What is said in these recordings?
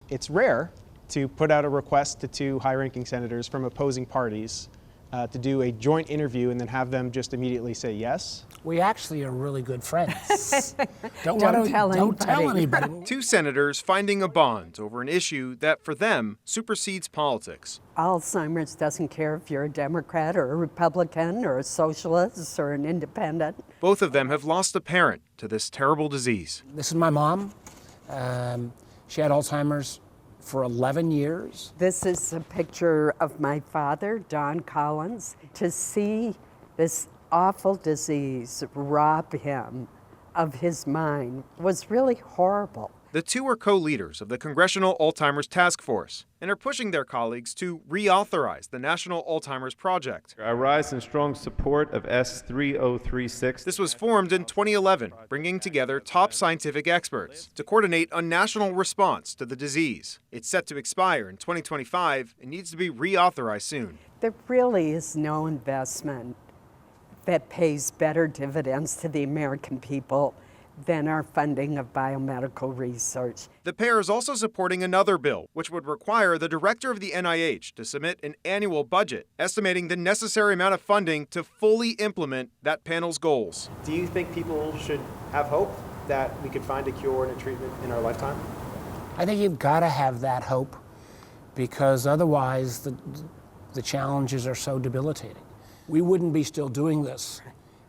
it's rare to put out a request to two high-ranking senators from opposing parties to do a joint interview and then have them just immediately say yes. We actually are really good friends. Don't tell anybody. Two senators finding a bond over an issue that, for them, supersedes politics. Alzheimer's doesn't care if you're a Democrat or a Republican or a socialist or an independent. Both of them have lost a parent to this terrible disease. This is my mom. She had Alzheimer's for 11 years. This is a picture of my father, Don Collins. To see this awful disease rob him of his mind was really horrible. The two are co-leaders of the Congressional Alzheimer's Task Force and are pushing their colleagues to reauthorize the National Alzheimer's Project. I rise in strong support of S3036. This was formed in 2011, bringing together top scientific experts to coordinate a national response to the disease. It's set to expire in 2025 and needs to be reauthorized soon. There really is no investment that pays better dividends to the American people than our funding of biomedical research. The pair is also supporting another bill, which would require the director of the NIH to submit an annual budget, estimating the necessary amount of funding to fully implement that panel's goals. Do you think people should have hope that we could find a cure and a treatment in our lifetime? I think you've got to have that hope, because otherwise the challenges are so debilitating. We wouldn't be still doing this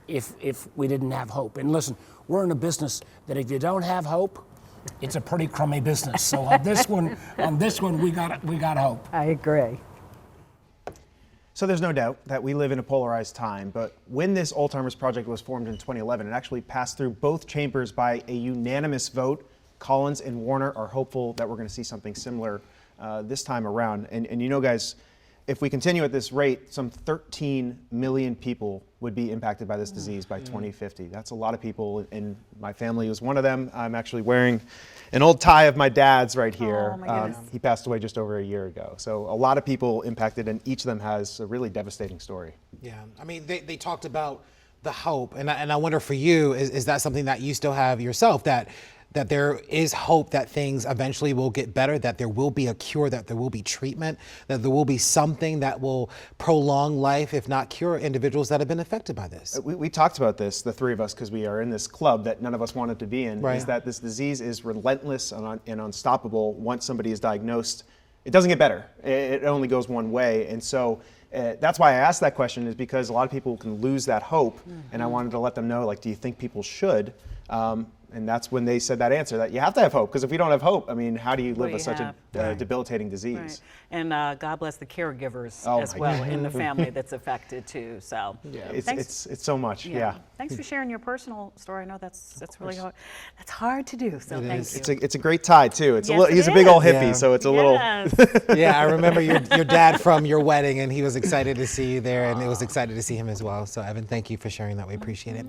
if we didn't have hope. And listen, we're in a business that if you don't have hope, it's a pretty crummy business. So on this one, we got hope. I agree. So there's no doubt that we live in a polarized time, but when this Alzheimer's Project was formed in 2011, it actually passed through both chambers by a unanimous vote. Collins and Warner are hopeful that we're going to see something similar this time around. And you know, guys, if we continue at this rate, some 13 million people would be impacted by this disease by 2050. That's a lot of people, and my family was one of them. I'm actually wearing an old tie of my dad's right here. Oh, my goodness. He passed away just over a year ago. So a lot of people impacted, and each of them has a really devastating story. Yeah, I mean, they talked about the hope, and I wonder for you, is that something that you still have yourself, that there is hope that things eventually will get better, that there will be a cure, that there will be treatment, that there will be something that will prolong life, if not cure individuals that have been affected by this? We talked about this, the three of us, because we are in this club that none of us wanted to be in, right. Is that this disease is relentless and unstoppable. Once somebody is diagnosed, it doesn't get better. It only goes one way. And so that's why I asked that question, is because a lot of people can lose that hope. And I wanted to let them know, like, do you think people should? And that's when they said that answer, that you have to have hope, because if we don't have hope, I mean, how do you live with such a debilitating disease? Right. And God bless the caregivers Oh, as my well God. in the family that's affected too. So Yeah, it's so much. Yeah. Thanks for sharing your personal story. I know that's really hard. That's hard to do. So thank you. It's a great tie too. It's Yes, he's it a big old is. hippie, Yeah. so it's a Yes. little. Yeah, I remember your dad from your wedding, and he was excited to see you there, and it was excited to see him as well. So Evan, thank you for sharing that. We appreciate it.